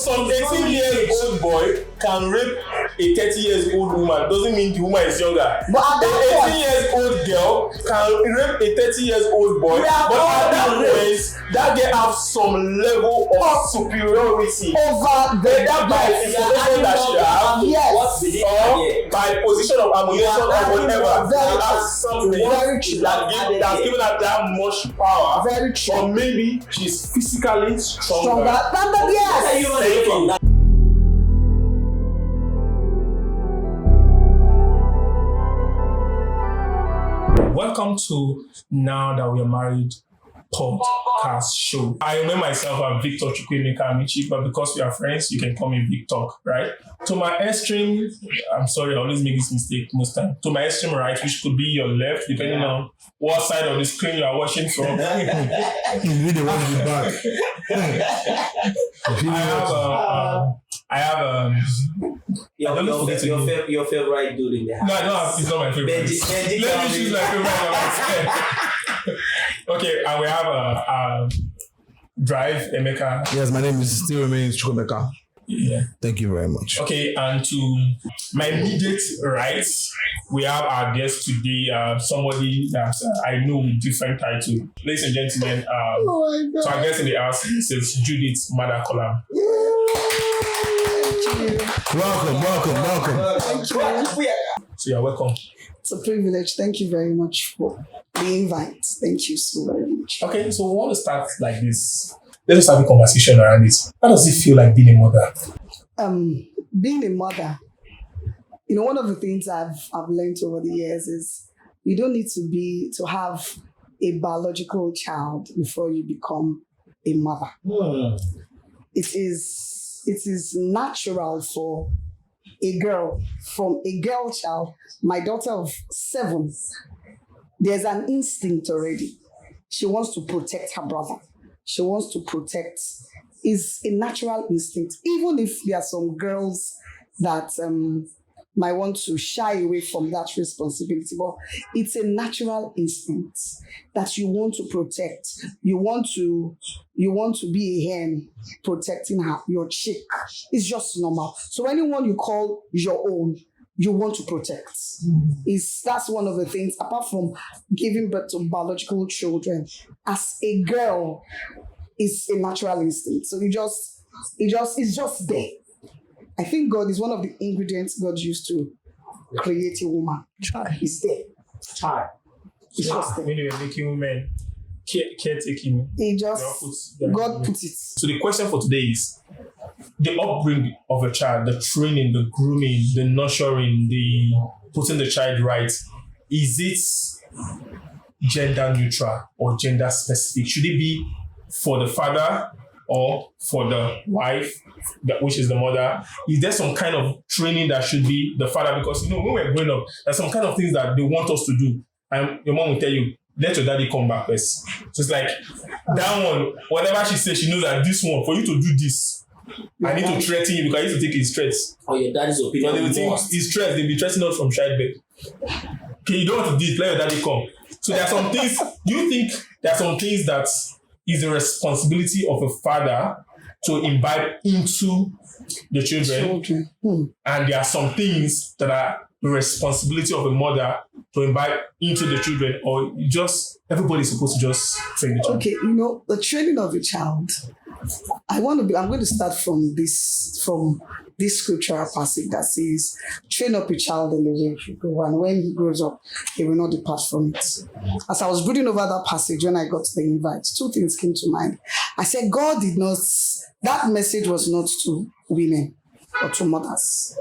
some 18-year-old boy can rape a 30-year-old woman. Doesn't mean the woman is younger. But at that An 18-year-old girl can rape a 30-year-old boy. But at that point, that girl has some level of superiority over that by information that she has, yes, or by position of ammunition or whatever. Very That's something that's given her that much power. Very true. Or maybe she's physically stronger. Yes. Welcome to Now That We Are Married podcast show. I know myself, I'm Victor Chukwemeka Amici, but because we are friends, you can call me Victor, right? To my extreme, I'm sorry, I always make this mistake most time. To my extreme right, which could be your left, depending on what side of the screen you are watching from. You really want to be back. I have your favorite dude in the house. No, it's not my favorite. Let me choose my favorite. Okay, and we have Drive Emeka. Yes, my name is still remains Chukwemeka. Yeah. Thank you very much. Okay, and to my immediate right, we have our guest today, somebody that I know with different title. Ladies and gentlemen, so our guest in the house is Judith Madakola. Welcome. Thank you. So you're welcome. It's a privilege. Thank you very much for the invite. Thank you so very much. Okay, so we want to start like this. Let's just have a conversation around it. How does it feel like being a mother? Being a mother, one of the things I've learned over the years is you don't need to have a biological child before you become a mother. It is natural for a girl, from a girl child, my daughter of 7, there's an instinct already. She wants to protect her brother. She wants to protect. It's a natural instinct. Even if there are some girls that might want to shy away from that responsibility, but it's a natural instinct that you want to protect. You want to be a hen protecting your chick. It's just normal. So anyone you call your own, you want to protect. That's one of the things, apart from giving birth to biological children. As a girl, it's a natural instinct. So it's just there. I think God is one of the ingredients God used to create a woman. It's there. It's just there. When you were making women caretaking, God put it. So the question for today is the upbringing of a child, the training, the grooming, the nurturing, the putting the child right. Is it gender neutral or gender specific? Should it be for the father or for the wife, which is the mother? Is there some kind of training that should be the father? Because when we're growing up, there's some kind of things that they want us to do, and your mom will tell you, let your daddy come back first. So it's like that one, whatever she says, she knows that this one, for you to do this, I need to threaten you because I need to take his threats. Or your daddy's opinion. They will think his threats, they'll be threatening us from childbirth. Okay, you don't want to do it, let your daddy come. So there are some things, do you think there are some things that is the responsibility of a father to imbibe into the children? And there are some things that are the responsibility of a mother to imbibe into the children, or just everybody's supposed to just train the child? Okay, the training of a child. I'm going to start from this scriptural passage that says, train up a child in the way he should go, and when he grows up, he will not depart from it. As I was brooding over that passage when I got the invite, 2 things came to mind. I said, that message was not to women or to mothers.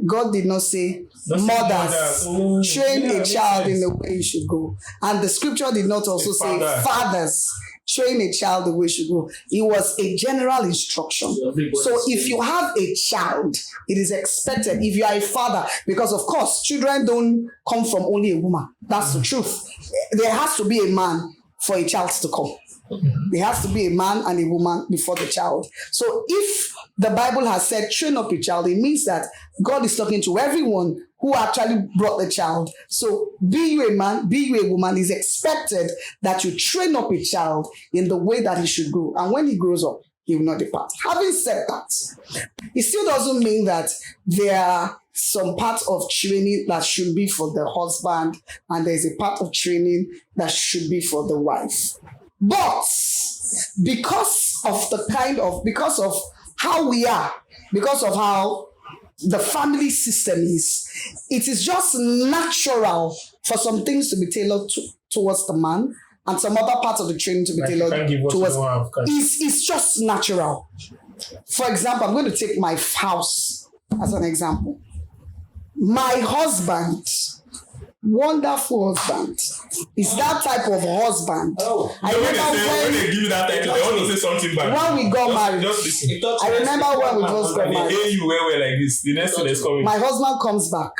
God did not say, mothers, train a child in the way you should go. And the scripture did not also say, fathers, train a child the way you should go. It was a general instruction. So if you have a child, it is expected, if you are a father, because of course, children don't come from only a woman. That's the truth. There has to be a man for a child to come. There has to be a man and a woman before the child. So if the Bible has said train up a child, it means that God is talking to everyone who actually brought the child. So be you a man, be you a woman, it's expected that you train up a child in the way that he should go. And when he grows up, he will not depart. Having said that, It still doesn't mean that there are some parts of training that should be for the husband and there's a part of training that should be for the wife. But because of how we are, because of how the family system is, it is just natural for some things to be tailored towards the man and some other parts of the training to be tailored towards. It's just natural. For example, I'm going to take my house as an example. My husband, wonderful husband, is that type of husband. Oh, I remember when they give you that title, they want to say something back. When we got married, just listen. I remember when we just got married. They you were like this. The next thing is coming. My husband comes back.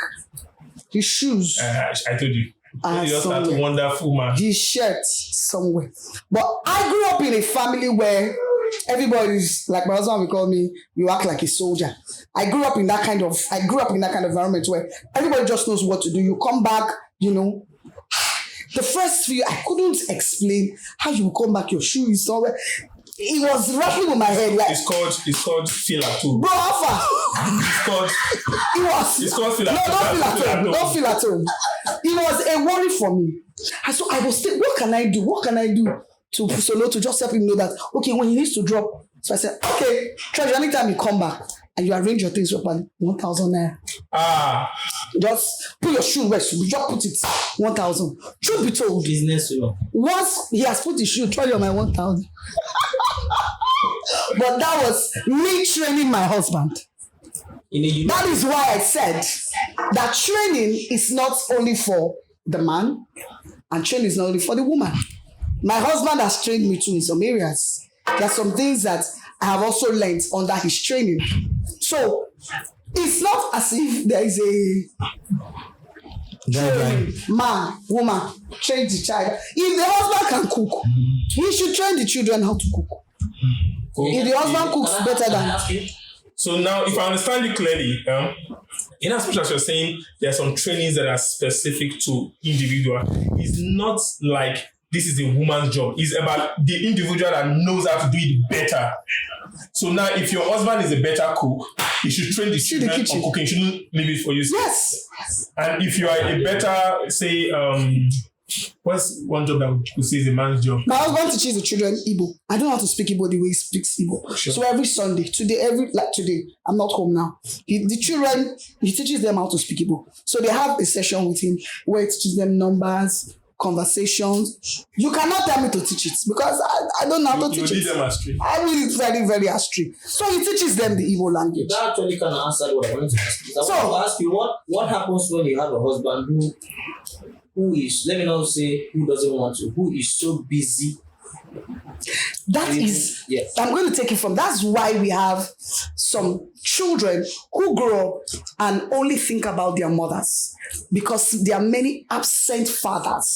His shoes. I told you. You just that wonderful man. His shirt somewhere. But I grew up in a family where everybody's like my husband will call me, you act like a soldier. I grew up in that kind of environment where everybody just knows what to do. You come back, the first few I couldn't explain how you come back, your shoe is somewhere. It was rattling with my head. Like, it's called feel at home. Bro, Alpha. It's called feel at home. No, don't feel at home. It was a worry for me. And so I was thinking, what can I do? What can I do to Solo to just help him know that, okay, when he needs to drop. So I said, okay, Treasure, anytime you come back and you arrange your things properly, 1,000 naira. Just put your shoe where it should be. Just put it 1,000. Truth be told, business. Once he has put his shoe, try on my 1,000. But that was me training my husband. That is why I said that training is not only for the man and training is not only for the woman. My husband has trained me too in some areas. There are some things that I have also learned under his training. So it's not as if there is a training, man, woman, train the child. If the husband can cook, he should train the children how to cook. If the husband cooks better than. So now, if I understand you clearly, in as much as you're saying there are some trainings that are specific to individual, it's not like this is a woman's job. It's about the individual that knows how to do it better. So now, if your husband is a better cook, he should train the children on cooking. He shouldn't leave it for you. Yes. And if you are a better, say, what's one job that we say is a man's job? My husband teaches the children Igbo. I don't know how to speak Igbo the way he speaks Igbo. Sure. So every Sunday, today, I'm not home now. He teaches them how to speak Igbo. So they have a session with him where he teaches them numbers, conversations. You cannot tell me to teach it because I don't know how to teach it. You lead them astray. I will very, very astray. So he teaches them the Igbo language. That actually kind of answered what I wanted to ask you. I want to ask you what happens when you have a husband who is, let me not say who doesn't want to, who is so busy. Yes. I'm going to take it from, that's why we have some children who grow up and only think about their mothers because there are many absent fathers.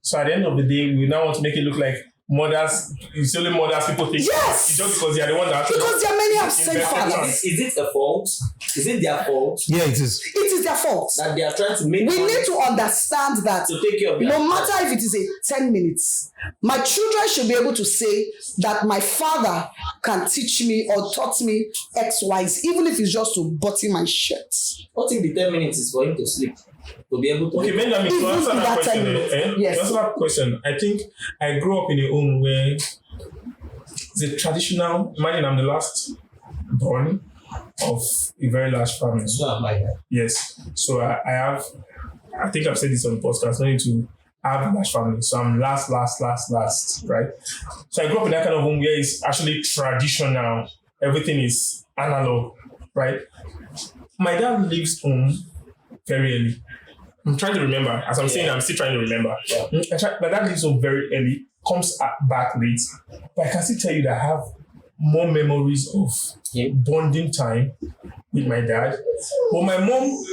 So at the end of the day, we now want to make it look like mothers, it's only mothers people think. Yes! It's just because they are the ones that because there are many absent fathers. Is it a fault? Is it their fault? Yeah, it is. It is their fault. That they are trying to make. We need to understand that to take care of no matter if it is a 10 minutes, my children should be able to say that my father can teach me or taught me XYZ, even if it's just to button my shirt. What if the 10 minutes is for him to sleep? To be able to. Okay, Benjamin, to answer that question, yes. To answer that question, I think I grew up in a home where it's a traditional. Imagine I'm the last born of a very large family. Yes, so I think I've said this on the podcast. I need to have a large family, so I'm last, right? So I grew up in that kind of home where it's actually traditional. Everything is analog, right? My dad leaves home very early. I'm trying to remember. As I'm saying, I'm still trying to remember. Yeah. My dad leaves home very early, comes back late. But I can still tell you that I have more memories of bonding time with my dad. But my mom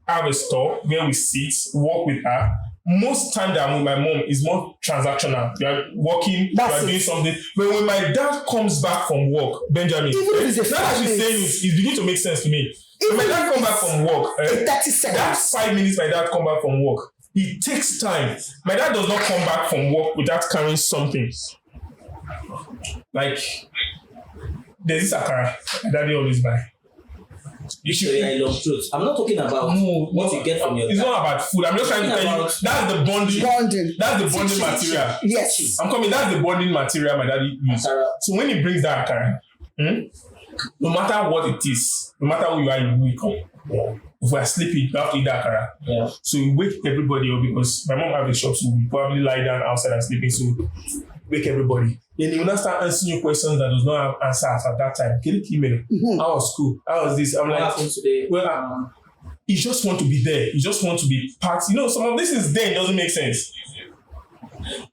have a store where we sit, work with her. Most time that I'm with my mom is more transactional. You are working, you are doing something. But when my dad comes back from work, Benjamin, that she's saying is beginning to make sense to me. When my dad come back from work, 30 seconds. That 5 minutes my dad come back from work, it takes time. My dad does not come back from work without carrying something. Like, there's this akara my daddy always buy. You So should. yeah, long truth. I'm not talking about what you get from your It's dad. not about food. I'm just trying to tell you that's the bonding. That's the bonding material. Yes. I'm coming. That's the bonding material my daddy used. Akara. So when he brings that akara, no matter what it is, no matter who you are, you wake up. Yeah. If we are sleeping, you have to eat that akara. Yeah. So we wake everybody up because my mom have a shop, so we probably lie down outside and sleeping. So wake everybody. Then he will not start answering you questions that does not have answers at that time. Can you keep me? How was school? How was this? I'm What like, happened today? well, you just want to be there. You just want to be part. You know, some of this is there. It doesn't make sense.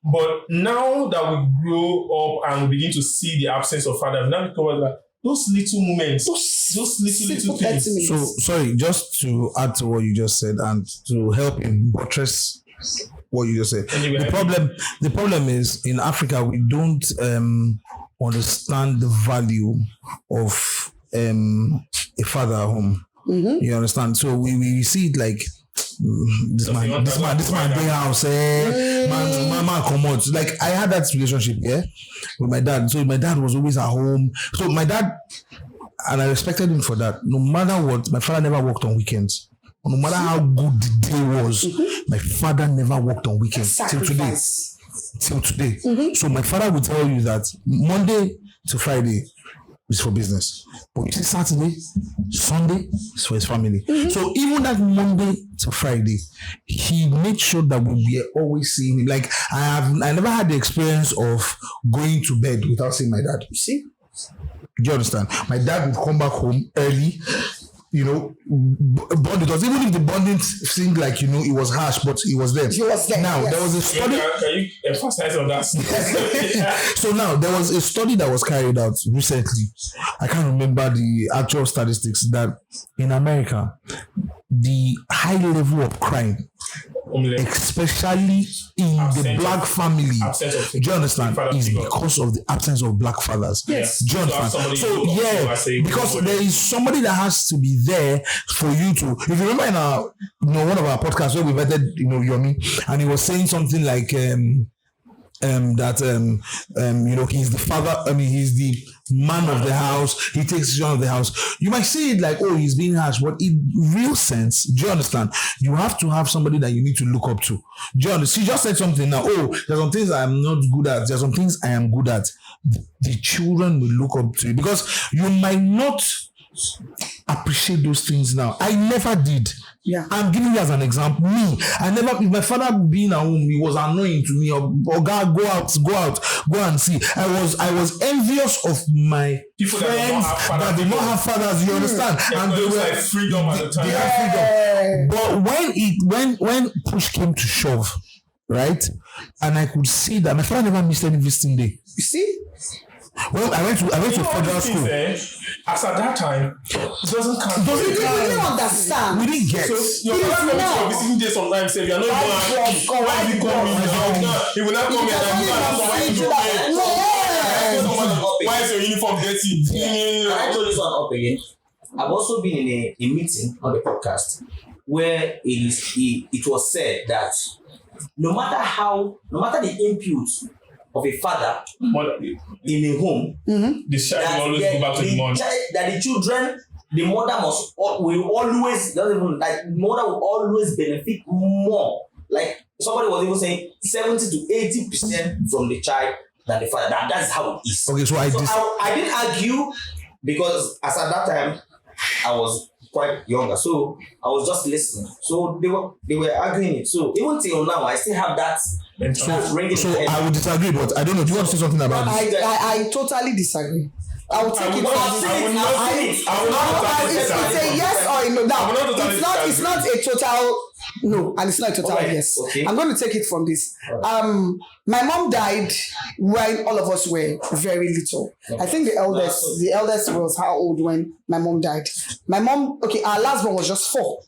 But now that we grow up and we begin to see the absence of father, now we cover that those little moments, those little things. So sorry, just to add to what you just said and to help in buttress what you just said. Anyway, The problem is in Africa we don't understand the value of a father at home. You understand? So we see it like this man bring house, man come out. Like I had that relationship, with my dad. So my dad was always at home. So my dad, and I respected him for that. No matter what, my father never worked on weekends. No matter how good the day was, my father never worked on weekends till today. So my father will tell you that Monday to Friday is for business, but you see Saturday, Sunday is for his family. So even that Monday to Friday, he made sure that we were always seeing him. Like I never had the experience of going to bed without seeing my dad. You see? Do you understand? My dad would come back home early, bond with us. Even if the bonding seemed like, it was harsh, but he was there. Now, there was a study. Can you emphasize on that? So now, there was a study that was carried out recently. I can't remember the actual statistics that in America, the high level of crime, especially in the black family, do you understand, is because of the absence of black fathers. Yes. Do you understand? So because there is somebody that has to be there for you to. If you remember in one of our podcasts where we invited Yomi, and he was saying something like he's the father. He's the man of the house. He takes decision of the house. You might see it like, oh, he's being harsh, but in real sense, do you understand? You have to have somebody that you need to look up to. Do you understand? She just said something now. Oh, there's some things I am not good at. There's some things I am good at. The children will look up to you because you might not appreciate those things now. I never did. Yeah. I'm giving you as an example. Me, my father being at home, he was annoying to me. Or God, go out and see. I was envious of my People friends that did not have fathers. You understand? And they were like freedom at the time. They had freedom. But when push came to shove, right, and I could see that my father never missed any visiting day. You see? Well, I went to federal school. As at that time, it doesn't count. We didn't understand. We didn't get. So your father comes to your visiting day sometimes. Say, you are not going to why is he coming now? He will not come here and you have somebody to pay. Why is your uniform dirty? I told this one up again. I've also been in a meeting on the podcast where it was said that no matter the input of a father in a home, the child will always go back to the mother. That the children, the mother will always benefit more. Like somebody was even saying 70 to 80% from the child than the father. That's how it is. Okay, so I didn't argue because as at that time I was quite younger, so I was just listening. So they were arguing it. So even till now, I still have that. So I would disagree, but I don't know. Do you want to say something about this? I totally disagree. I will take it. It's a yes or a no. Now, it's not a total no, and it's not a total yes. Okay. I'm going to take it from this. My mom died when all of us were very little. Okay. I think the eldest was how old when my mom died. My mom, our last one was just 4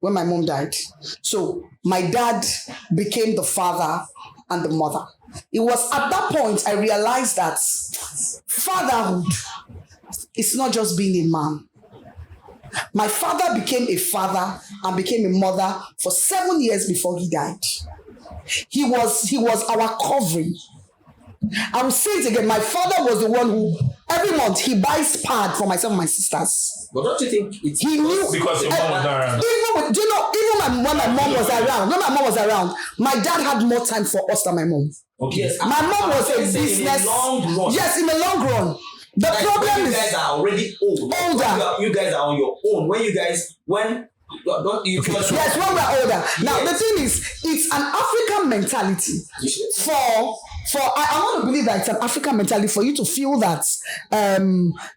when my mom died. So my dad became the father and the mother. It was at that point I realized that fatherhood is not just being a man. My father became a father and became a mother for 7 years before he died. He was our covering. I will say it again. My father was the one who Every month he buys pad for myself and my sisters. But don't you think it's He knew Because your mom was not around. do you know, even when my mom was around, my dad had more time for us than my mom. Okay. Yes, My mom was a in business. the long run. Yes, in the long run. The Like, problem when you is guys are already old. older. You guys are on your own. When don't you Yes, when we're older. Now the Yes. thing is, it's an African mentality. I want to believe that it's an African mentality for you to feel that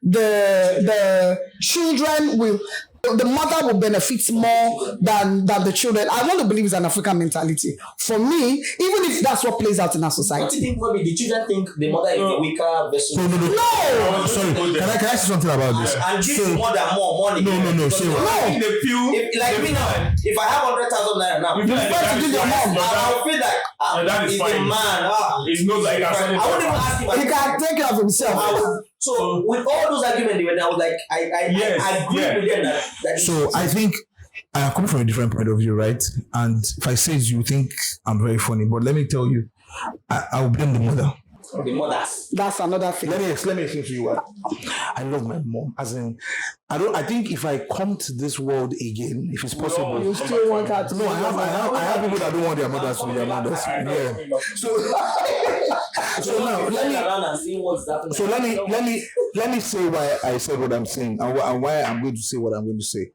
the children will. The mother will benefit more than the children. I want to believe it's an African mentality. For me, even if that's what plays out in our Don't you society. think maybe the children think the mother is the weaker vessel? No! Sorry, can I say something about this? And give the mother more money. No. Because Say the what? mother- In the few, Like me now, if I have 100,000 naira now, you feel like first you do your mom. I'll feel like Your dad is he's fine. a man. It's not like I wouldn't even ask him. He can take care of himself. So with all those arguments, they were, I was like, I agree with them that So I think I am coming from a different point of view, right? And if I say it, you think I'm very funny, but let me tell you, I will blame the mother. the mothers. That's another thing. Let me explain to you why. I love my mom. As in, I think if I come to this world again, if it's possible. You still want her to No, I have people that don't want their mothers to be their mothers. Yeah. So now let me say why I said what I'm saying and why I'm going to say what I'm going to say.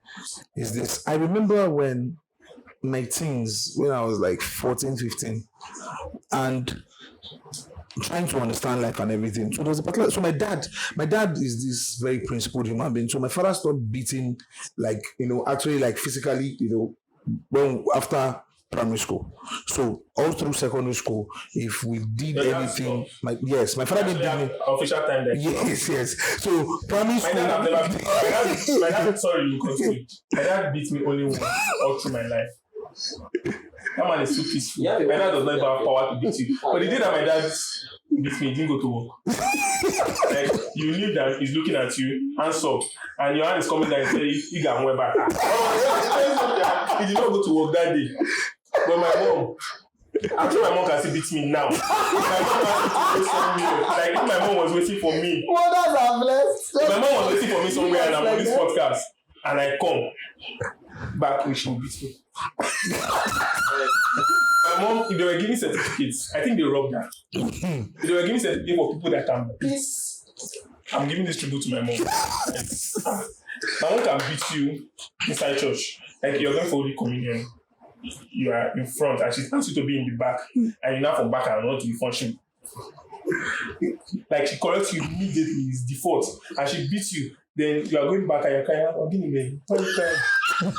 Is this? I remember when my teens, when I was like 14, 15, and trying to understand life and everything. So there's a particular. So my dad is this very principled human being. So my father stopped beating, actually physically, when after primary school. So all through secondary school, if we did anything, my father didn't beat me. Official time there. Yes. So primary My school. dad have never beat my dad, sorry, you continue. My dad beat me only once all through my life. That man is so peaceful. Yeah, my dad does not even have power to beat you. But the day that my dad beat me, he didn't go to work. Like, you knew that he's looking at you, hands up, and your hand is coming down and saying, you got one back. He did not go to work that day. But my mom, I'm sure my mom can still beat me now. If my mom has to somewhere, like if my mom was waiting for me. Mothers are blessed. If my mom was waiting for me somewhere and I'm on this podcast and I come back, she will beat me. My mom, if they were giving certificates, I think they robbed that. If they were giving certificates for people that can beat, I'm giving this tribute to my mom. My mom can beat you inside church. Like you're going for Holy Communion. You are in front and she wants you to be in the back and you're now from back and want to be functioning. Like she corrects you immediately, it's default, and she beats you. Then you are going back and you're crying, I'm giving me. Why are you crying?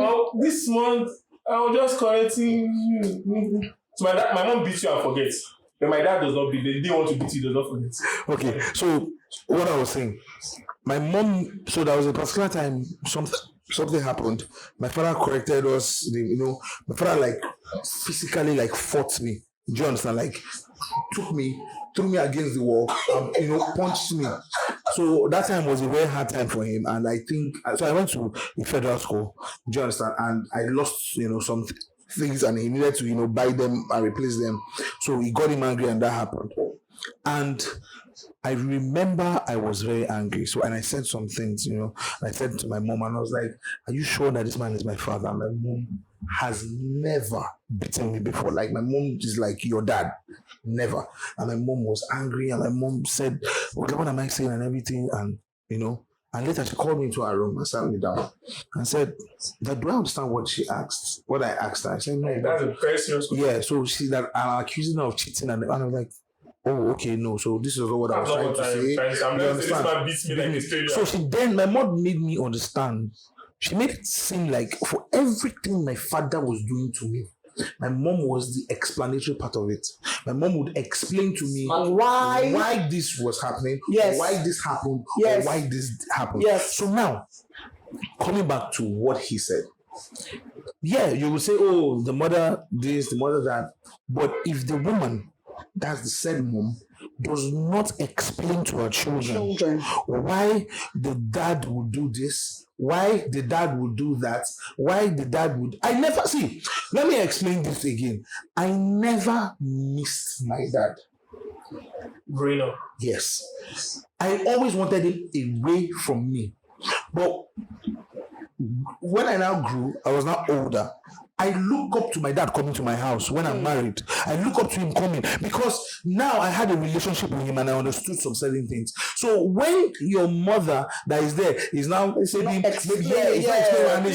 Oh, this month I was just correcting you. So my mom beats you and forgets. But my dad does not beat. They didn't want to beat you, does not forget. Okay, so what I was saying, my mom. So there was a particular time something happened. My father corrected us. My father physically fought me. Do you understand? Threw me against the wall, punched me. So that time was a very hard time for him, and I think so. I went to a federal school. Do you understand? And I lost, some things, and he needed to, buy them and replace them. So he got him angry, and that happened. And I remember I was very angry. So, and I said some things, and I said to my mom, and I was like, "Are you sure that this man is my father?" And my mom has never beaten me before. Like, my mom is like, your dad. Never. And my mom was angry, and my mom said, what am I saying and everything? And, and later she called me into her room and sat me down and said, do I understand what I asked her? I said, no. That's a very serious question. Yeah, so she's like, I'm accusing her of cheating, and I was like, oh, okay, no. So this is not what I was trying to say. I'm not this man beats me like a stranger. So my mom made me understand. She made it seem like for everything my father was doing to me, my mom was the explanatory part of it. My mom would explain to me why this was happening, yes, why this happened, yes, or why this happened. Yes. So now, coming back to what he said, yeah, you will say, oh, the mother this, the mother that. But if the woman, that's the said mom, does not explain to her children why the dad would do this, why the dad would do that, why the dad would... let me explain this again. I never missed my dad. growing up. Yes. I always wanted him away from me. But when I now grew, I was now older. I look up to my dad coming to my house when I'm married. I look up to him coming because now I had a relationship with him and I understood some certain things. So when your mother that is there is now saying, and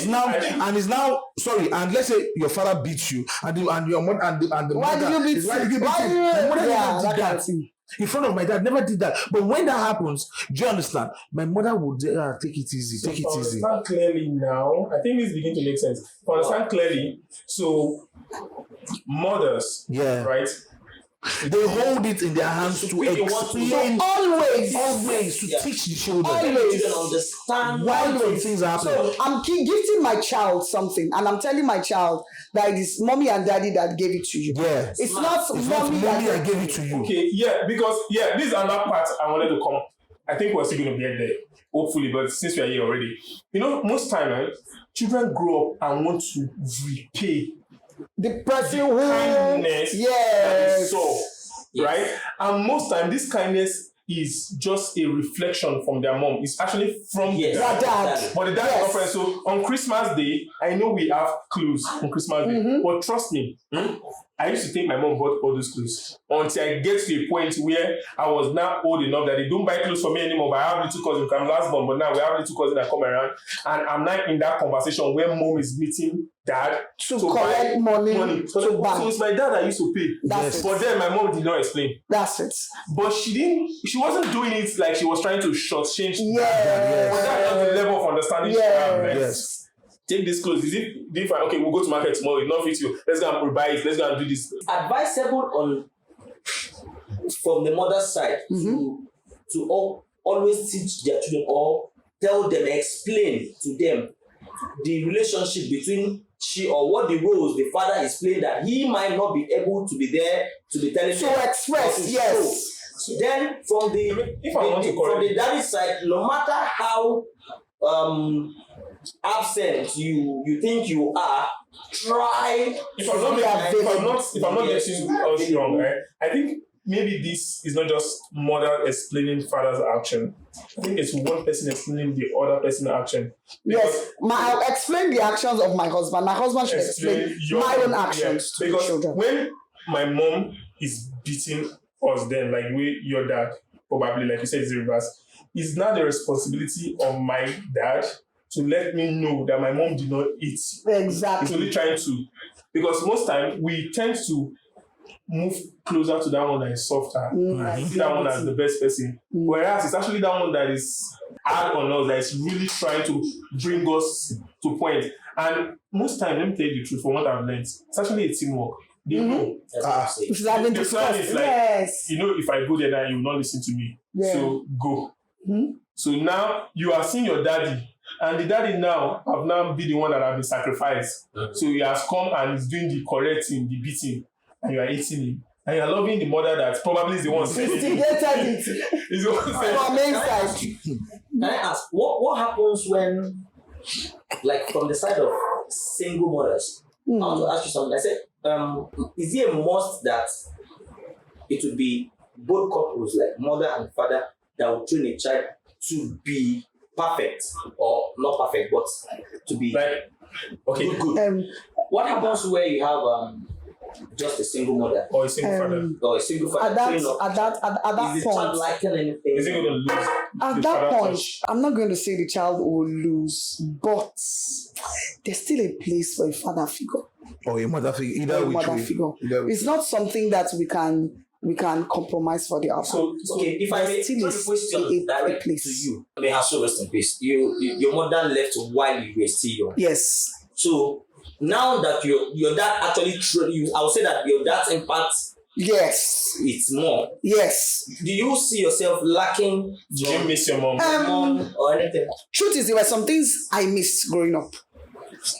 is now sorry, and let's say your father beats you and your mother and the Why mother did you beat why did you beat Why him? did you- My mother Yeah, never that did kind of that. thing. In front of my dad, never did that. But when that happens, do you understand? My mother would take it easy, take it If I easy. understand clearly now, I think this begin to make sense. If I understand clearly, so mothers, Yeah. right? They hold it in their hands to quick, you want to- explain Always. to Yeah. teach the children Always. Children understand why some Always. things are happening. So I'm gifting my child something, and I'm telling my child that it is mommy and daddy that gave it to you. Yeah. It's not It's not mommy mommy I that gave it to you. Okay, yeah, because this is another part I wanted to come. I think we're still going to get there, hopefully, but since we are here already, most time, right, children grow up and want to repay the person who kindness that they yes. saw, Yes. right? And most time, this kindness is just a reflection from their mom. It's actually from Yes. the dad. Dad. But the dad is not friends. So on Christmas Day, I know we have clues on Christmas Day. But trust me, I used to think my mom bought all those clothes until I get to a point where I was now old enough that they don't buy clothes for me anymore. But I have little cousins. I'm last born, but now we have little cousins that come around, and I'm not in that conversation where mom is meeting dad To collect money So, to buy. so it's my dad that used to pay. That's But it. then my mom did not explain. That's it. But she wasn't doing it like she was trying to shortchange. Yes. But that's not the level of understanding she had, right? Yes. Take this clothes. Is it fine? Okay, we'll go to market tomorrow. It's not fit you. Let's go and buy it. Let's go and do this. Advisable from the mother's side to always teach their children or tell them, explain to them the relationship between she or what the roles the father is playing that he might not be able to be there to be telling them. To express, or to yes. show. Then from If I want to from correct the daddy side, no matter how absent you think you are, try. If I'm not getting us wrong, right? I think maybe this is not just mother explaining father's action. I think it's one person explaining the other person's action. Yes. I'll explain the actions of my husband. My husband should explain my own actions to the because children. when my mom is beating us, then like your dad probably, like you said, is the reverse. It's now the responsibility of my dad to let me know that my mom did not eat. Exactly. It's only trying to, because most time we tend to move closer to that one that is softer. See that one as the best person. Whereas it's actually that one that is hard on us, that is really trying to bring us to point. And most time, let me tell you the truth, from what I've learned, it's actually a teamwork. They know. That's what I'm saying. Which is having The plan discussed. is like, Yes. if I go there now, you will not listen to me. Yeah. So go. So now you are seeing your daddy, and the daddy now have now been the one that have been sacrificed. So he has come and is doing the correcting, the beating, and you are eating him. And you are loving the mother that probably is the one saying Instigated it. Is the one saying From main Can I side. ask you- can I ask what happens when, like, from the side of single mothers? I want to ask you something. I said, is it a must that it would be both couples, like mother and father, that would train a child to be perfect, or not perfect, but to be like, okay, good? What happens where you have just a single mother or a single father? or a single father? At that training up? that Is the child point, liking anything? Is he going to lose? at the that father point, touch? I'm not going to say the child will lose, but there's still a place for a father figure. Or a mother figure, Or either a which mother way. figure. Either way. It's not something that we can compromise for the other. So Okay, if I may There's still put the question a direct to place. you, may her soul rest in peace. Your mother left while you were still young. Yes. So now that your dad actually you, I would say that your dad's impact Yes. it's more. Yes. Do you see yourself lacking did you miss your mom? mom or anything? Truth is, there were some things I missed growing up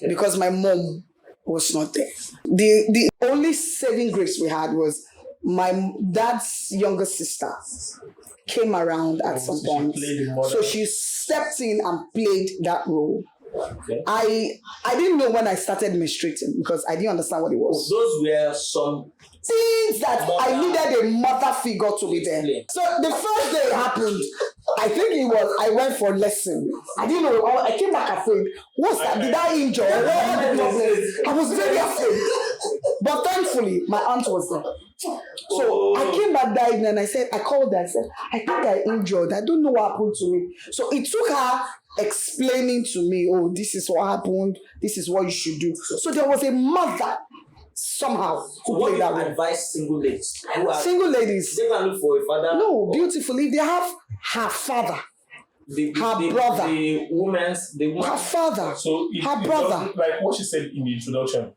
because my mom was not there. The only saving grace we had was my dad's younger sister came around at some so she point. played the mother. So she stepped in and played that role. Okay. I didn't know when I started menstruating because I didn't understand what it was. Those were some Things that I needed a mother figure to be there. So the first day it happened, I think I went for lesson. I didn't know. I came back afraid. What's that? Did I injure? I was very afraid. But thankfully, my aunt was there. So I came back that evening and I called her. I said, I think I injured. I don't know what happened to me. So it took her explaining to me, oh, this is what happened. This is what you should do. So there was a mother somehow who played that role. Advise single ladies? Single ladies. They can look for a father. No, beautifully. They have her father. Her brother. Her father. So her brother. Like what she said in the introduction,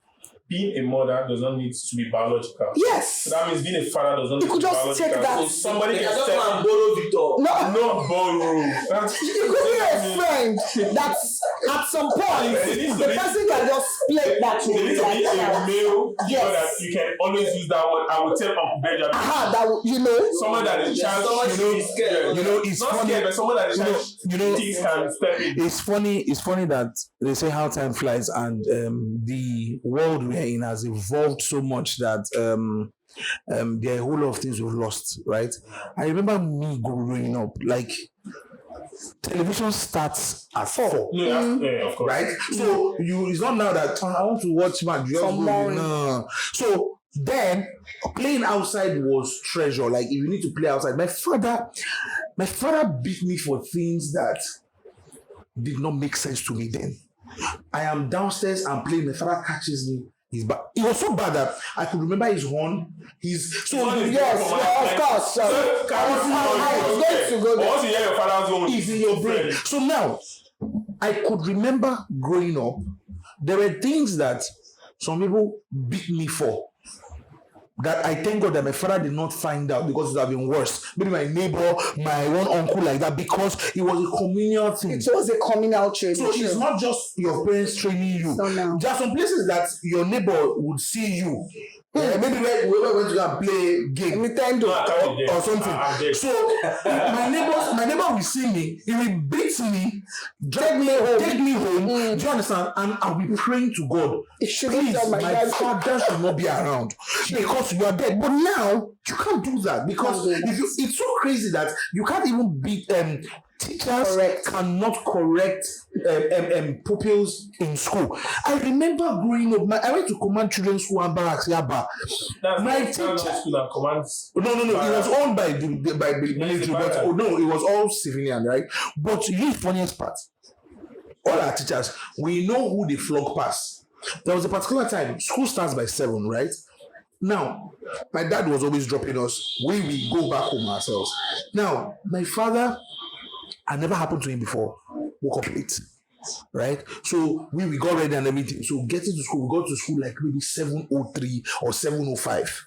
being a mother does not need to be biological. Yes. So that means being a father does not need to be biological. You could just take that. So somebody can just step in. borrow Victor. No. Not borrow. You could be a friend that's at some point the person can just play that There role. needs to be a male Yes. that you can always use that word. I will tell Uncle Benjamin. Someone that is child, it's not funny. scared, but someone that is child, things can step in. It's funny that they say how time flies, and the world we're in has evolved so much that there are a whole lot of things we've lost, right? I remember me growing up, like television starts at 4. Yeah, of course. Right? So it's not now that I want to watch match. No. So then playing outside was treasure. Like if you need to play outside, my father beat me for things that did not make sense to me then. I am downstairs and playing. My father catches me. It was so bad that I could remember his horn. Yes, of course. I was going to go there. Once you hear your father's horn, it's in your brain. So now, I could remember growing up, there were things that some people beat me for. That I thank God that my father did not find out because it would have been worse. Maybe my neighbor, my one uncle like that, because it was a communal thing. It was a communal training. So it's not just your parents training you. So now. There are some places that your neighbor would see you. Maybe whoever went to go and play game or something. So my neighbor will see me, he will beat me, take me home. Do you understand? And I'll be praying to God. Please, my father should not be around because you are dead. But now you can't do that because it's so crazy that you can't even beat teachers cannot correct pupils in school. I remember growing up, I went to Command Children's School and Barracks, Yaba. My teacher. No. It was owned by the military, but it was all civilian, right? But the funniest part, all our teachers, we know who the flog pass. There was a particular time, school starts by 7, right? Now, my dad was always dropping us. We go back home ourselves. Now, my father, had never happened to him before, woke up late, right? So we got ready and everything. So getting to school, we got to school like maybe 7:03 or 7:05.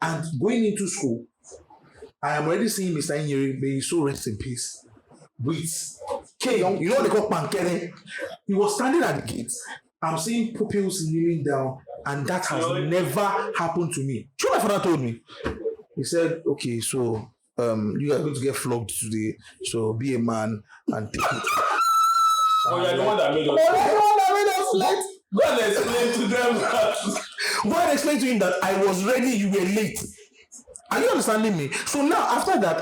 And going into school, I am already seeing Mr. Inyeri, may he so rest in peace, with K, you know what they call Pankere? He was standing at the gate. I'm seeing pupils kneeling down, and that has never happened to me. So my father told me. He said, okay, so you are going to get flogged today, so be a man and take it. Oh, you're the one that made us late. Go and explain to them that. Go and explain to him that I was ready, you were late. Are you understanding me? So now, after that,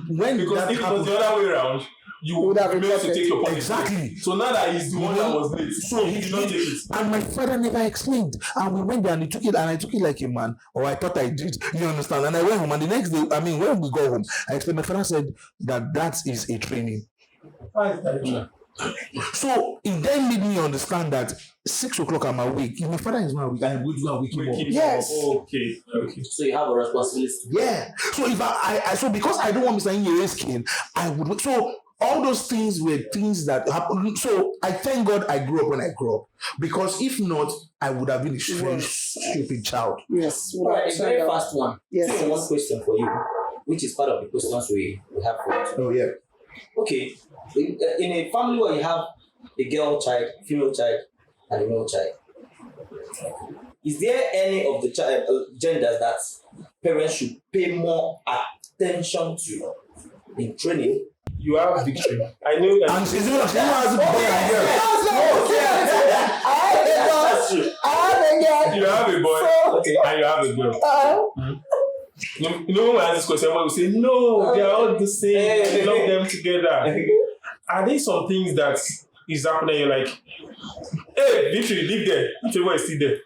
because if it was the other way around, you would have been able to take your point. Exactly. So now that he's the one that was late, so he did not take it. And my father never explained. And we went there and he took it, and I took it like a man, or I thought I did. You understand? And I went home, and the next day, when we got home, I explained. My father said that is a training. So it then made me understand that 6 o'clock I'm awake. If my father is not awake, I'm going to go and wake him up. Yes. Okay. So you have a responsibility. Yeah. So if I because I don't want Mr. Inyere's skin, I would. So all those things were things that happened. So I thank God I grew up when I grew up, because if not, I would have been a very stupid child. Yes. All right, a very fast one. Yes. So one question for you, which is part of the questions we have for you. Oh yeah. Okay, in a family where you have a girl child, female child, and a male child, is there any of the genders that parents should pay more attention to in training? You have victory. I know. And she's even has a boy and girl. That's true. I have a girl. You have a boy So, Okay. and you have a girl. You know, when I ask this question, everyone will say, no, they are all the same. I love them together. Are there some things that is happening? You're like, hey, Victory, live there. Favor is still there.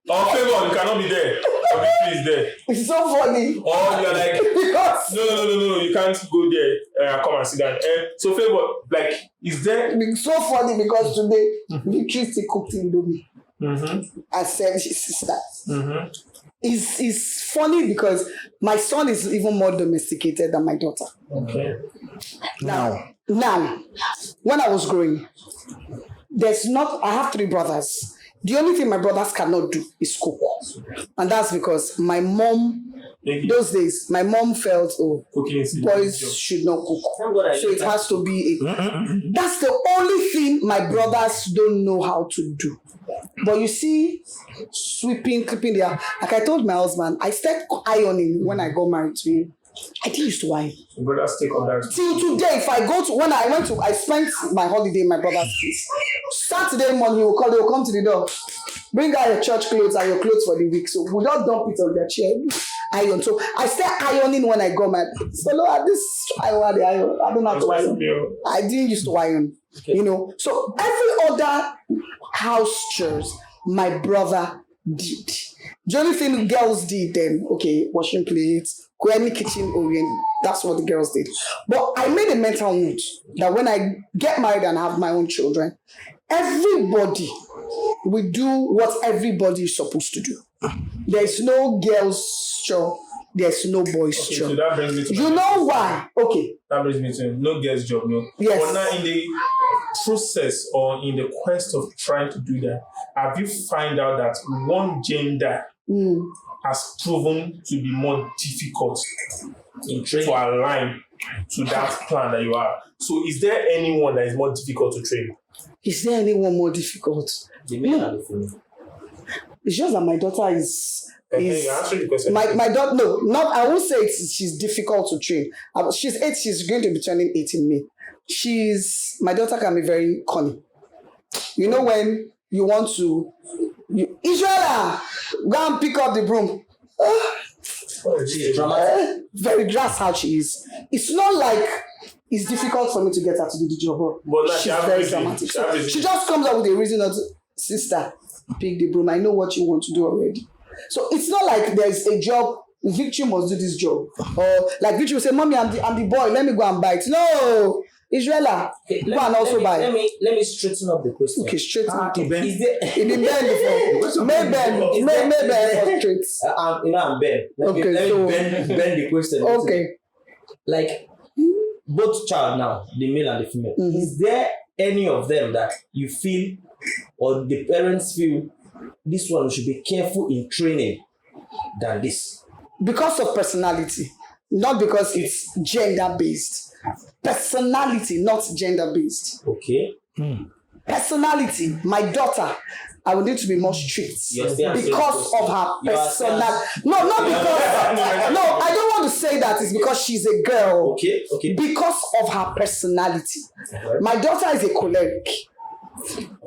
Or Favor, you cannot be there. Or Victory is there. it's so funny. Or you're like, Because no, you can't go there. Come and sit down. So Favor, like, is there? it's so funny because today Victory still cooked Indomie Mm-hmm. and served his sister. Mm-hmm. It's funny because my son is even more domesticated than my daughter. Okay. Now, when I was growing, I have 3 brothers. The only thing my brothers cannot do is cook. And that's because my mom, those days, my mom felt, Cooking is boys should not cook. Thank God I So it has to be that's the only thing my brothers don't know how to do. But you see, sweeping, clipping there. Like I told my husband, I started ironing when I got married to him. I didn't used to iron. Brothers take on that. Till today, if I go to I spent my holiday in my brother's place. Saturday morning, he will come to the door. Bring out your church clothes and your clothes for the week. So we don't dump it on their chair. Iron. So I started ironing when I got married. So Lord, this I don't know how to iron. I didn't used to iron. Okay. You know. So every other house chores my brother did. The only thing girls did then, okay, washing plates, go any kitchen orient, that's what the girls did. But I made a mental note that when I get married and have my own children, everybody will do what everybody is supposed to do. There's no girls' chore, there's no boys' Okay, chore. so that brings me to You know why? Okay. That brings me to no girl's job, no. Yes. But now in the process or in the quest of trying to do that, have you find out that one gender has proven to be more difficult to align to that plan that you have? So is there anyone that is more difficult to train? Is there anyone more difficult? The male and the female. It's just that my daughter is You're answering the question. my daughter. No, not. I won't say she's difficult to train. She's 8. She's going to be turning 8 in May. My daughter can be very cunning. You know when you want to, Israela, go and pick up the broom. She's dramatic. Very that's how she is. It's not like it's difficult for me to get her to do the job. But now She's very dramatic. She just comes up with a reason of, sister, pick the broom. I know what you want to do already. So it's not like there's a job, Victory must do this job. Or like Victory will say, Mommy, I'm the boy, let me go and bite. No, Israela, Okay, go and also buy. Let me straighten up the question. Okay, straight in. Is there In the bend before. May bend for straight. I'm Ben. Let me bend the question. Okay. Like both child now, the male and the female. Mm-hmm. Is there any of them that you feel or the parents feel this one should be careful in training than this? Because of personality, not because it's gender-based. Personality, not gender-based. Okay. Personality, my daughter, I would need to be more strict because of her personality. No, not because. No, I don't want to say that it's because she's a girl. Okay. Because of her personality. My daughter is a choleric,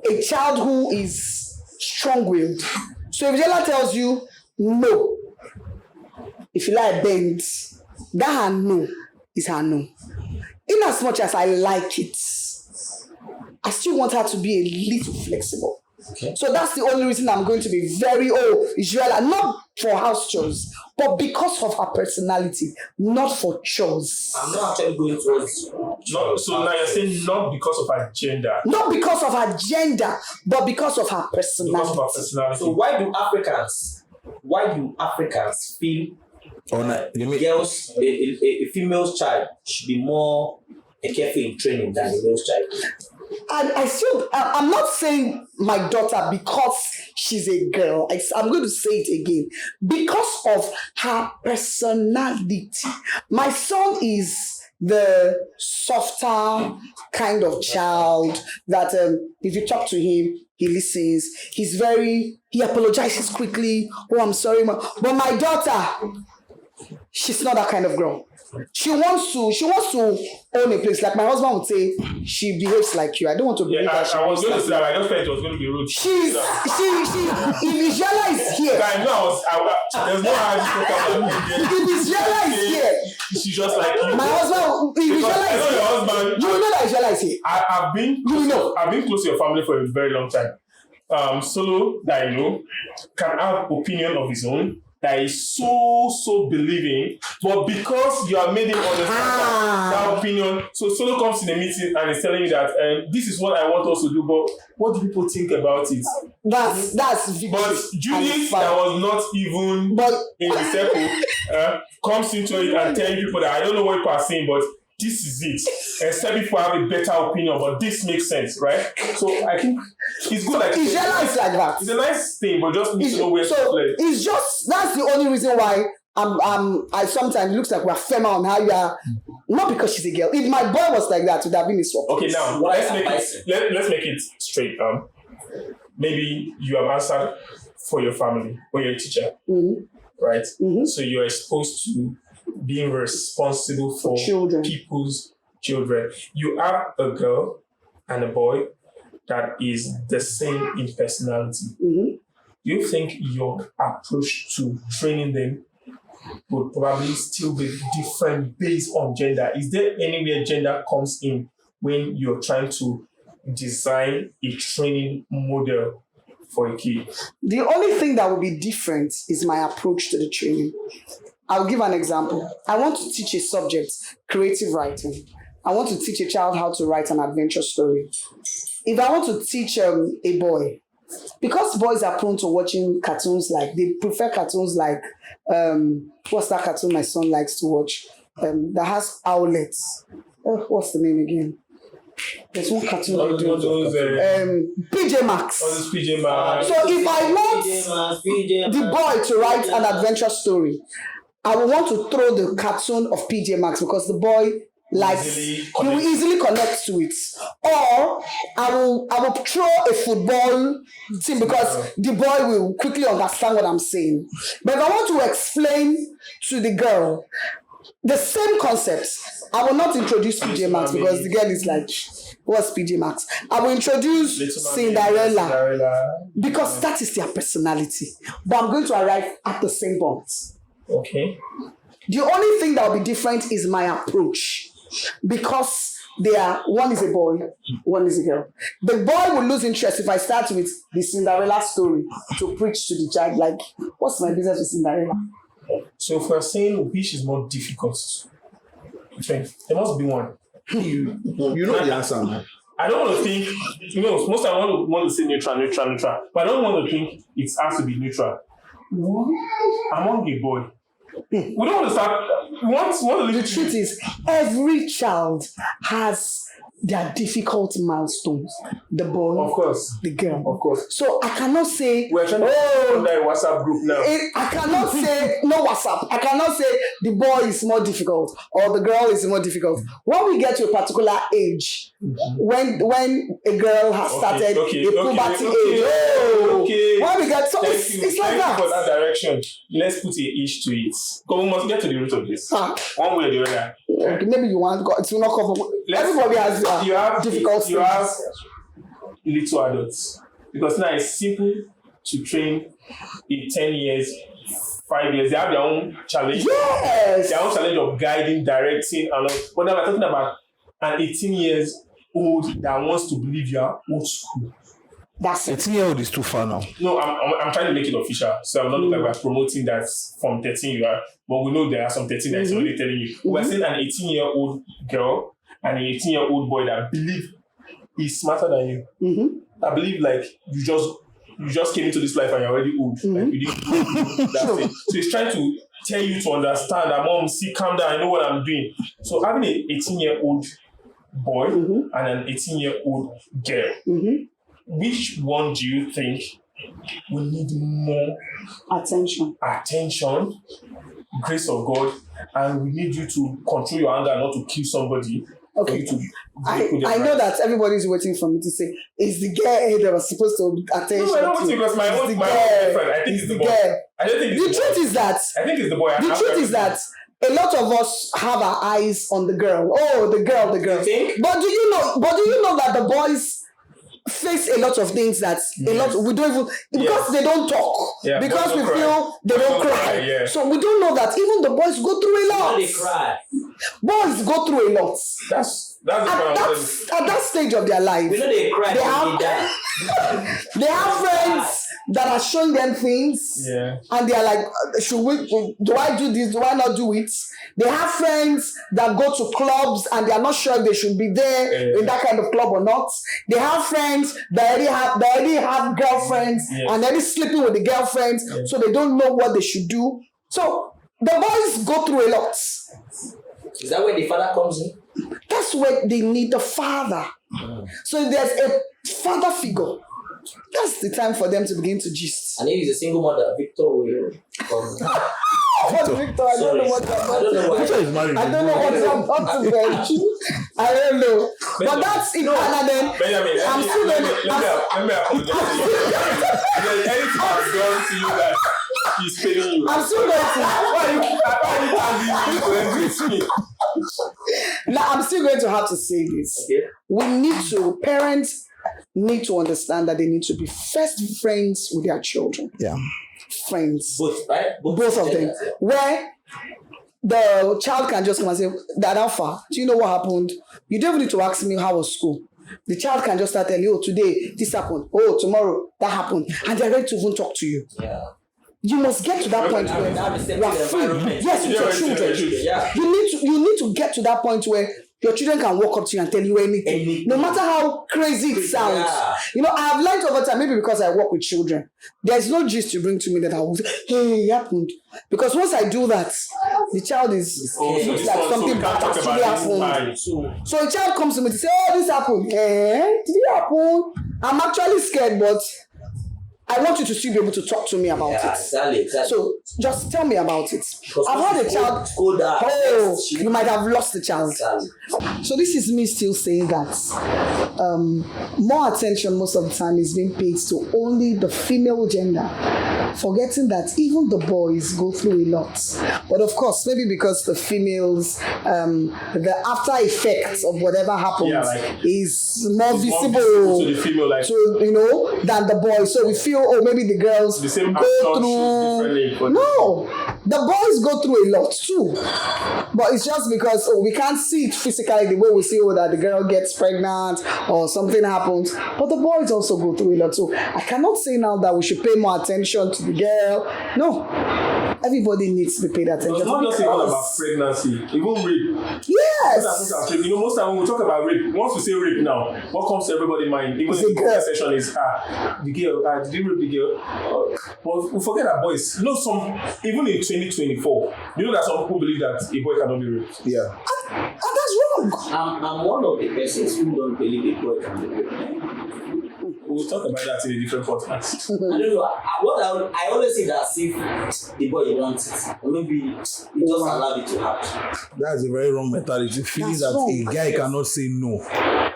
a child who is strong-willed. So if Jella tells you no, if you like bend, that her no is her no. In as much as I like it, I still want her to be a little flexible. Okay. So that's the only reason I'm going to be very Israel, not for house chores, but because of her personality, not for chores. I'm not actually going towards. So now you're saying not because of her gender. Not because of her gender, but because of her personality. Because of her personality. So why do Africans feel girls, a female child should be more careful in training than a male child? And I'm not saying my daughter because she's a girl. I'm going to say it again. Because of her personality. My son is the softer kind of child that if you talk to him, he listens. He apologizes quickly. Oh, I'm sorry, ma. But my daughter, she's not that kind of girl. She wants to own a place. Like my husband would say, she behaves like you. I don't want to believe that she I was behaves going to like say that. I just felt it was going to be rude. she if Israela is here, I know there's no how if Israela is here, she's just like you. my husband, if Because Israela I know is your here, husband. you will know that Israela is here. I've been You know. I've been close to your family for a very long time. Solo that I know can have opinion of his own that is so believing, but because you have made him understand that opinion, so Solo comes in a meeting and is telling you that this is what I want us to do, but what do people think about it? That's But Judith, that was not even in the circle, comes into it and telling people that I don't know what people are saying, but this is it. Except if you have a better opinion, but this makes sense, right? So I think it's good. Like Israela is like that. It's a nice thing, but just need to know where to play. It's just that's the only reason why I sometimes looks like we're firmer on how you are. Not because she's a girl. If my boy was like that, it would have been a swap. Okay, now let's make it straight. Maybe you have answered for your family or you're a teacher, right? Mm-hmm. So you're exposed to being responsible for people's children. You have a girl and a boy that is the same in personality. Mm-hmm. Do you think your approach to training them would probably still be different based on gender? Is there anywhere gender comes in when you're trying to design a training model for a kid? The only thing that will be different is my approach to the training. I'll give an example. I want to teach a subject, creative writing. I want to teach a child how to write an adventure story. If I want to teach a boy, because boys are prone to watching cartoons they prefer cartoons like, what's that cartoon my son likes to watch? That has owlets. What's the name again? There's one cartoon PJ Masks. PJ Masks. So if I want the boy to write an adventure story, I will want to throw the cartoon of PJ Masks because the boy likes he will easily connect to it. Or I will throw a football team because the boy will quickly understand what I'm saying. But if I want to explain to the girl the same concepts, I will not introduce PJ Masks because the girl is like, what's PJ Masks? I will introduce Cinderella because that is their personality. But I'm going to arrive at the same point. Okay. The only thing that will be different is my approach because one is a boy, one is a girl. The boy will lose interest if I start with the Cinderella story to preach to the child. Like, what's my business with Cinderella? So if we're saying which is more difficult, there must be one. You know the answer, man. I don't want to think, most I want to say neutral, but I don't want to think it has to be neutral. Among a boy, we don't want to start. The truth is, every child has their difficult milestones. The boy, of course, the girl, of course. So I cannot say we're trying to run that WhatsApp group now. I cannot say no WhatsApp. I cannot say the boy is more difficult or the girl is more difficult. When we get to a particular age, when a girl has started a puberty age, when we get it's like that. For that direction, let's put an age to it. Because we must get to the root of this. One way or the other. Okay, maybe you want it will not cover. Everybody has difficult you have little adults because now it's simple to train in 10 years, 5 years. They have their own challenge. Yes. Their own challenge of guiding, directing, and all. But now we're talking about an 18 years old that wants to believe you are old school. That's it. 18-year-old is too far now. No, I'm trying to make it official. So I'm not looking like we're promoting that from 13 you are. But we know there are some 13 that's already telling you. We're saying an 18-year-old girl and an 18-year-old boy that believe he's smarter than you. I believe like you just came into this life and you're already old. Like you didn't that's it. So he's trying to tell you to understand that mom, see, calm down, I know what I'm doing. So having an 18-year-old boy and an 18-year-old girl, which one do you think will need more attention, grace of God, and we need you to control your anger, not to kill somebody? Okay. I know that everybody's waiting for me to say, is the girl that was supposed to attention? No, I don't think because my own different. I think it's the boy. I don't think it's the truth is that I think it's the boy. The truth is that a lot of us have our eyes on the girl. Oh, the girl. You think? But do you know that the boys face a lot of things that a lot we don't even because they don't talk. Yeah, because we cry. feel they don't cry. Yeah. So we don't know that even the boys go through a lot. They cry. Boys go through a lot. That's the point. At that stage of their life. We know they cry They when have- they die. They have friends that are showing them things. Yeah. And they are like, do I do this? Do I not do it? They have friends that go to clubs and they are not sure if they should be there in that kind of club or not. They have friends that already have girlfriends and they're sleeping with the girlfriends, so they don't know what they should do. So the boys go through a lot. Is that where the father comes in? That's where they need the father. So if there's a father figure, that's the time for them to begin to gist. And if he's a single mother, Victor will come. Victor, I don't know what I don't know why. Victor is married. I don't know what I'm up to bench. I don't know. But that's in Canada. Benjamin, I'm still let me apologize to you. If there's anything I've done to you that he's paying you. I'm still going Why you now I'm still going to have to say this. Okay. We need to, parents need to understand that they need to be first friends with their children. Yeah. Friends. Both, right? Both of them. Yeah. Where the child can just come and say, Dad, Alpha, do you know what happened? You don't even need to ask me how was school. The child can just start telling you, oh, today this happened. Oh, tomorrow that happened. And they're ready to even talk to you. Yeah. You must get to that point where you are free. Yes, with your children. Yeah. You need to get to that point where your children can walk up to you and tell you anything. No matter how crazy it sounds. Yeah. You know, I have learned over time, maybe because I work with children, there's no gist you bring to me that I will say, hey, it happened. Because once I do that, the child is looks like something bad actually happened. So a child comes to me to say, oh, this happened. Did it happen? I'm actually scared, but I want you to still be able to talk to me about it. Exactly. So just tell me about it. Because I've had a child. You might have lost the child. Exactly. So this is me still saying that more attention most of the time is being paid to only the female gender, forgetting that even the boys go through a lot. But of course, maybe because the females, the after effects of whatever happens is more visible to the female, like, than the boys. So we feel, oh, maybe the girls the same go through. No, the boys go through a lot too. But it's just because we can't see it physically the way we see that the girl gets pregnant or something happens. But the boys also go through a lot. So I cannot say now that we should pay more attention to the girl. No. Everybody needs to be paid attention. It's not just even about pregnancy, even rape. Yes. Most time when we talk about rape, once we say rape now, what comes to everybody's mind, even in the conversation is the girl, did you rape the girl? But we forget that boys, even in 2024, you know that some people believe that a boy cannot be raped. Yeah. And that's wrong. I'm one of the persons who don't believe a boy can be raped. We'll talk about that in a different podcast. I don't know. I always say that if the boy wants it, or maybe you just allow it to happen. That's a very wrong mentality. Feeling That's that wrong. a guy cannot say no.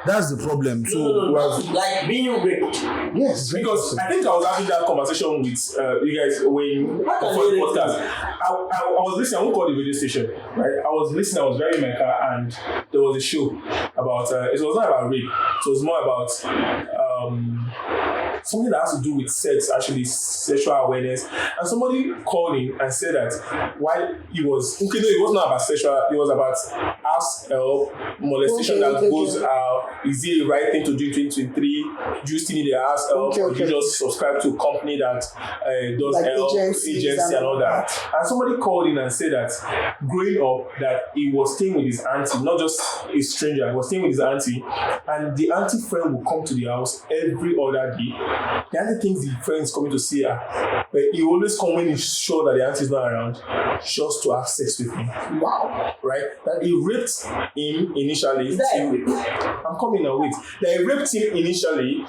That's the problem. So No. Like being raped. yes, Because I think I was having that conversation with you guys when before the podcast. I was listening. I won't call the radio station, right? I was listening. I was driving my car, and there was a show about. It was not about rape. It was more about something that has to do with sex, actually sexual awareness. And somebody called in and said that while it was no, it was not about sexual. It was about house help, molestation that goes out. Is it a right thing to do in 2023? Do you still need a house help, or do you just subscribe to a company that does like help, agency and all that? And somebody called in and said that growing up, that he was staying with his auntie, not just a stranger. He was staying with his auntie, and the auntie friend would come to the house every other day. The auntie thinks the friend is coming to see her, but he always come when he's sure that the auntie is not around, just to have sex with him. Wow. Right? That he raped him initially. Is that a rape? I'm coming now, wait. That he raped him initially,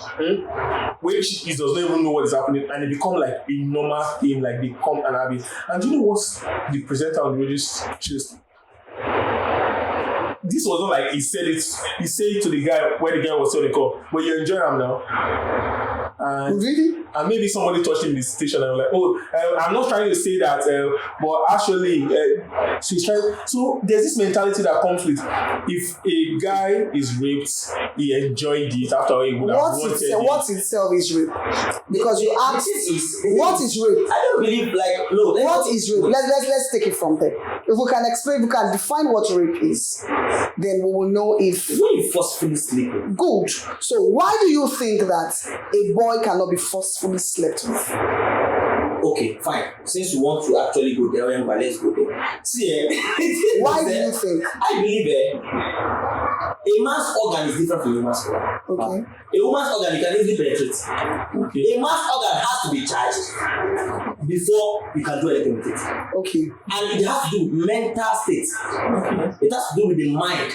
which he does not even know what is happening, and it become like a normal thing, like they come and have it. And do you know what the presenter on the radio chose? This wasn't like he said it to the guy where the guy was on the call, but you enjoy him now. And Really? and maybe somebody touched him in the station and I'm like, oh, I'm not trying to say that, but actually, she's trying. So there's this mentality that comes with if a guy is raped, he enjoyed it after he would have wanted it. What itself is rape? Because you asked, what is rape? I don't believe What is rape? Let's take it from there. If we can explain, we can define what rape is, then we will know if when you forcefully sleep. Good. So why do you think that a boy cannot be forcefully slept with? Okay, fine. Since you want to actually go there, let's go there. See, why do you think? I believe a man's organ is different from a woman's organ. Okay. A woman's organ you can easily penetrate. Okay. A man's organ has to be charged before you can do anything with it. Okay. And it has to do with mental state. It has to do with the mind.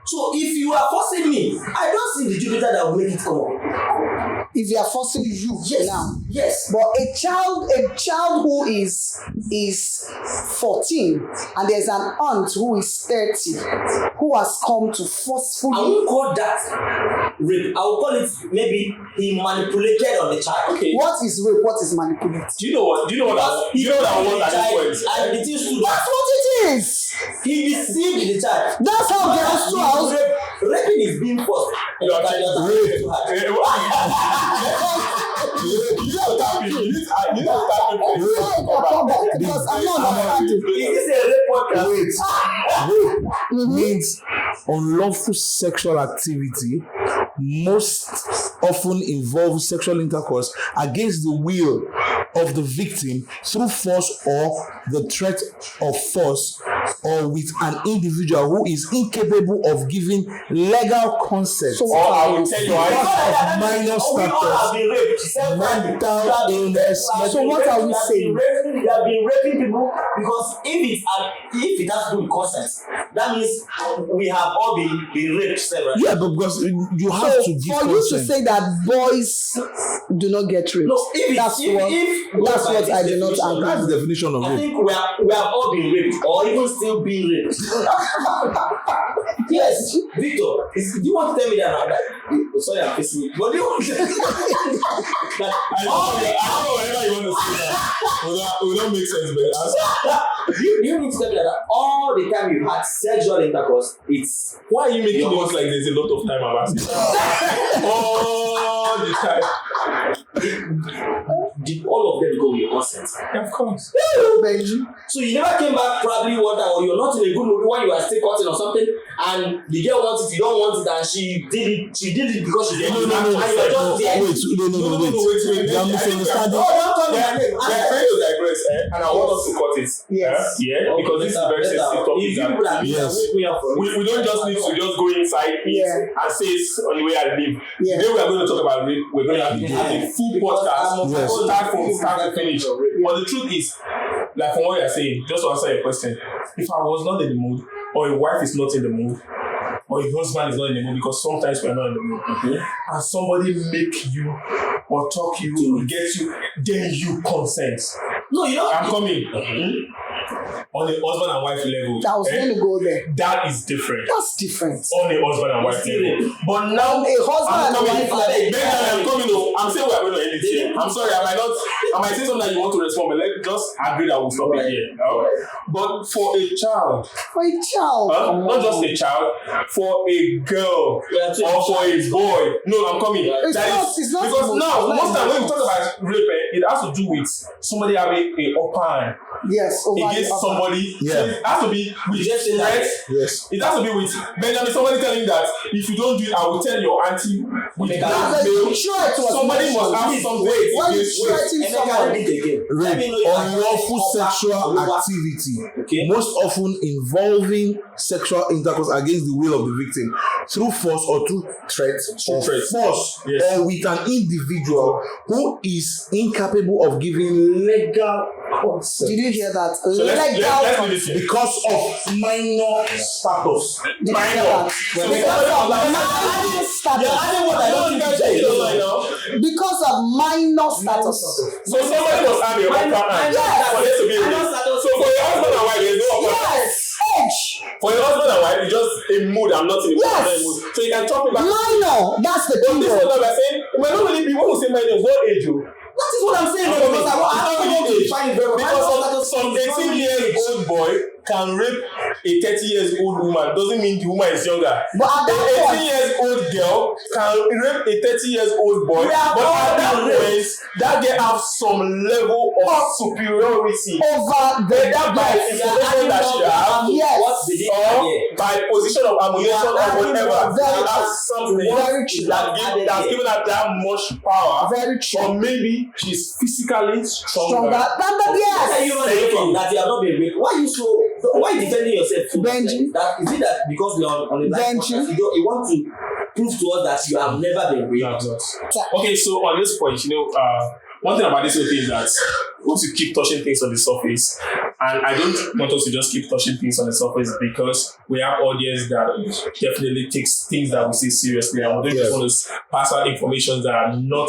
So if you are forcing me, I don't see the Jupiter that will make it come up. If you are forcing you now. Yes. But a child who is 14 and there's an aunt who is 30 who has come to forcefully. I won't call that rape. I will call it maybe he manipulated on the child. Okay. What is rape? What is manipulate? Do you know what I want at this point? And the thing stood. That's what it is. He deceived the child. That's how girls do house. Raping is being forced. You are trying to rape. Because I'm not understanding. Is this a rape podcast? Rape means unlawful sexual activity, most often involves sexual intercourse against the will of the victim through force or the threat of force, or with an individual who is incapable of giving legal consent. So Or I will tell you, minor status, mental illness. So what are we saying? They have been raping people because if it has to do with consent, that means we have all been raped several. Yeah, but because you have to give for you to consent. say that boys do not get raped, No, that's what I do not agree. That's the definition of I rape. think we have all been raped or even still being raped. Yes, Victor, do you want to tell me that? Sorry, I'm facing you. But do you want to tell me that? I know whatever you want to say that. Will not make sense, but you need to tell me that all the time you had sexual intercourse, it's why are you making it look like there's a lot of time I'm asking? All the time. Did all of them go with your consent? Yeah, of course. Benji. So you never came back probably one time, or you're not in a good mood when you are still cutting or something, and the girl wants it, you don't want it, and she did it because she didn't. No, wait. You are misunderstanding. Don't call me my name. We are trying to digress, and I want us to cut it. Yes. Yeah, because this is very sensitive topic. We don't just need to just go inside it and say it's on the way I live. Yeah. Today we are going to talk about rape. We're going to have a full podcast. Yes. Start to finish. But the truth is, like from what you are saying, just to answer your question, if I was not in the mood, or a wife is not in the mood, or a husband is not in the mood, because sometimes we are not in the mood, and somebody make you or talk you to get you, then you consent. No, you know. I'm coming. On a husband and wife level. I was going to go there. That is different. That's different. On a husband and wife level. But now, A husband and wife level. I'm coming. I'm saying we are going to end it here. I'm sorry, I might say something that you want to respond, but let's just agree that we'll stop it here. But for a child, not just a child, for a girl or for a boy. No, I'm coming. It's not because now, most time when we talk about rape, it has to do with somebody having a upper hand. Yes, Against somebody. Yeah. So it has to be with threats. Yes. It has to be with Benjamin, somebody telling you that if you don't do it, I will tell your auntie with blackmail. Somebody must have something Why you against you. threatening someone? Rape, unlawful sexual activity, most often involving sexual intercourse against the will of the victim through force or through threat or force, or with an individual who is incapable of giving legal consent. Did you hear that? So let's do this here. Because of minor status. Did you hear that? Because of minor status. So somebody must have a upper hand for there to be a rape. So for your husband and wife, there's no upper hand. Yes, age. For your husband and wife, it's just a mood. I'm not in a mood. I'm not in a mood. So you can chop it back. Minor. That's the But thing. this is what we're saying. It might not really be when we say minor, it's not age. That is what I'm saying. Because I don't really find it very Because some 18-year-old boy can rape a 30-year-old woman. Doesn't mean the woman is younger. But at An that point, 18-year-old girl can rape a 30-year-old boy. But at that point, that girl have some level of superiority. over the Whether by information that she has, yes. or by position of ammunition or whatever, Very that's something Very true. that's given her that much power. Very true. Or maybe she's physically stronger. Yes. You saying from that you have not been raped. Why defending yourself so much? Benji. That is it that because we are on a live Benji. podcast, you want to prove to us that you have never been raped? Okay, so on this point, one thing about this whole thing is that we want to keep touching things on the surface, and I don't want us to just keep touching things on the surface because we have audience that definitely takes things that we say seriously, and we don't just want to pass out information that are not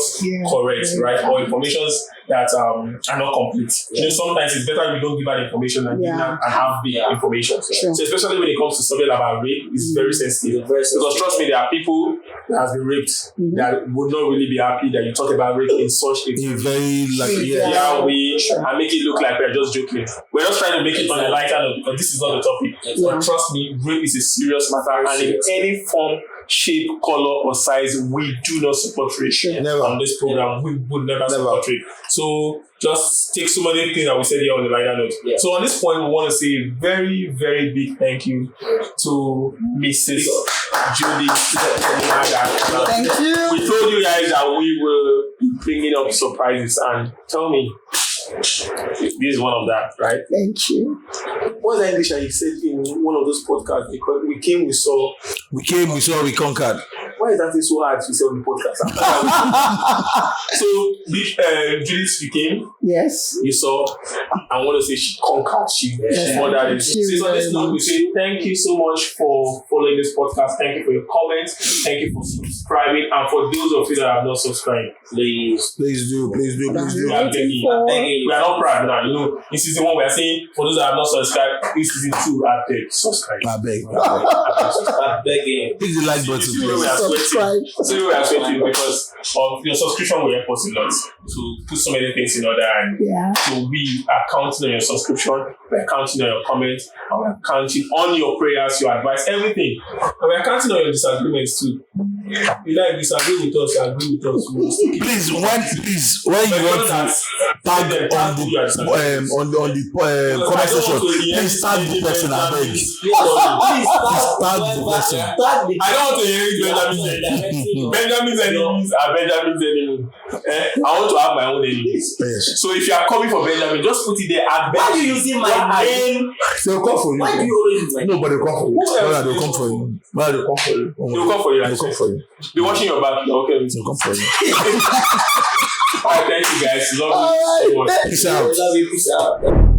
correct, right, or informations that are not complete. Sometimes it's better if you don't give out information and give out and have the information. Sure. So especially when it comes to something about rape, it's very sensitive. Because trust me, there are people that have been raped that would not really be happy that you talk about rape in such a Very like way and make it look like we're just joking. We're just trying to make it on a lighter note because this is not the topic. But trust me, rape is a serious matter, and in any form, shape, color, or size, we do not support rape. Never. On this program, we would never support rape. So just take so many things that we said here on the lighter note. Yeah. So on this point, we want to say a very, very big thank you to Mrs. Judy. Thank you. We told you guys that we were bringing up surprises, and tell me, this is one of that, right? Thank you. What is that English that you said in one of those podcasts? Because we came, we saw, we conquered. Why is that thing so hard to say on the podcast? So, Judith, you came, Yes. you saw, I want to say she conquered, she murdered it. So on this note, we say thank you so much for following this podcast. Thank you for your comments. Thank you for subscribing. And for those of you that have not subscribed, please do. We are begging. We are not proud now. In season 1, we are saying for those that have not subscribed, in season 2, I beg, subscribe. I beg. I'm begging. Hit the like button, See where we please. are sweating. See where we are sweating because of your subscription will help us a lot to put so many things in order, and so we are counting on your subscription, we are counting on your comments, and we are counting on your prayers, your advice, everything, and we are counting on your disagreements too. You like disagree with us, agree with us. Please, when you want to tag on the comment section, please tag the person. I beg. Please tag the person. I don't want to hear Benjamin's enemies are Benjamin's enemies. I want to have my own enemies. Yes. So if you are coming for Benjamin, just put it there. Why are you using my name? They'll come for you. Why do you always use my name? No, but they'll come for you. They'll come for you. They'll come for you. They'll come for you. They'll come for you. Be watching your back. Okay. They'll come for you. Alright, thank you guys. Love you so much. Peace out. Love you. Peace out.